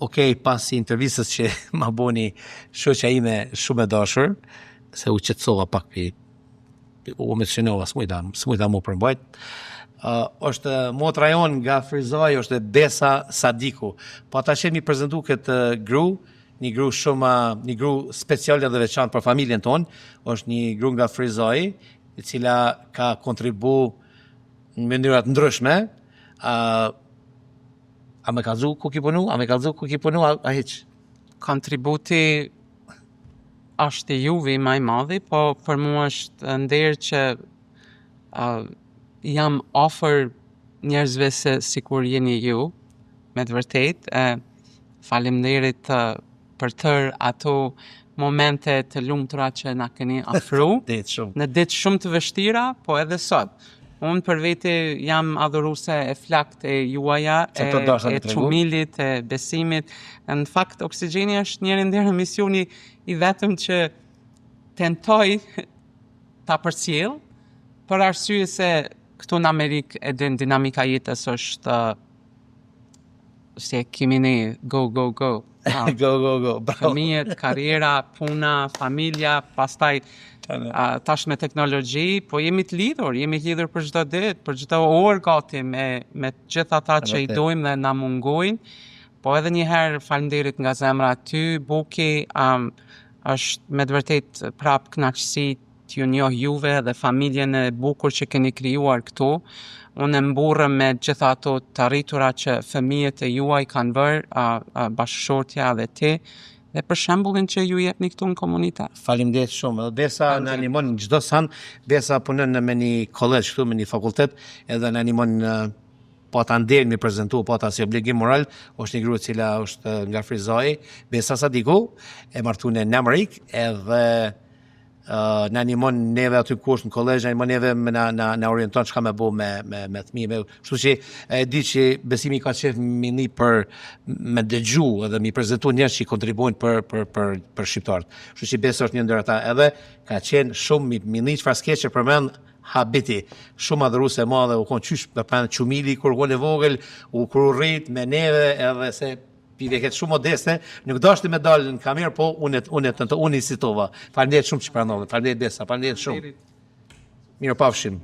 okej, pas intervistës që ma boni shoqja ime shumë e dashur, se u qetësova pak u mencionova, s'mujta mu përmbajt. Është motra jon nga Frizaj, është Besa Sadiku. Po ata që mi prezentu këtë gru, një gru speciale dhe veçantë për familjen tonë, është një gru nga Frizaj, e cila ka kontribu në mënyrat ndryshme. A me kalzu ku ki punu? A hiq? Kontributi është i juve më i madhi, po për mua është nder që jam ofër njerëzve se sikur jeni ju, me të vërtet. Faleminderit për tërë ato momente të lumtura që na keni afru në ditë shumë të vështira, po edhe sot. Unë për vete jam adhuruese e flakt e juaja, e çumilit, e besimit. Në fakt, Oksigjeni është njëri ndër misioni i vetëm që tentoj ta përcjell, për arsye se këtu në Amerikë edhe dinamika jetës është se kemi ne go. Go. Fëmijët, karriera, puna, familja, pastaj tash me teknologji, po jemi të lidhur për çdo ditë, për çdo orë gati me gjithë ata që i dojmë dhe na mungojnë. Po edhe një herë faleminderit nga zemra ty, Buki, është me të vërtet prap kënaqësi t'ju njoh juve dhe familjen e bukur që keni krijuar këtu. Unë mburrem me gjitha ato të arritura që fëmijët e juaj kanë bërë, bashkëshortja dhe ti, dhe për shembullin që ju jepni këtu në komunitet. Faleminderit shumë. Besa na animon çdo san, Besa punon me një kollegj këtu, me një fakultet, edhe na animon po ta nderin mi prezentu, po ta si obligim moral, është një grua e cila është nga Frizaj, Besa Sadiku, e martuar në Amerikë, edhe në animon neve aty kurs në kolegj, në animon neve në orienton çka me bo me fëmijë. Kështu që e di që besimi ka qenë mini për me dëgju edhe mi prezentu njerëz që kontribuojnë për shqiptarët. Kështu që Besa është një ndër ata, edhe ka qenë shumë mini çfarë skeçe përmend Habiti, shumë adhuruese e madhe, u kon qysh për çumili kur qen e vogël, kur u rrit me neve, edhe se pive këtë shumë modeste, nuk dashti me dalë në kamerë, po unë i sitova. Faleminderit shumë që pranove, faleminderit Besa, faleminderit shumë. Mirë pafshim.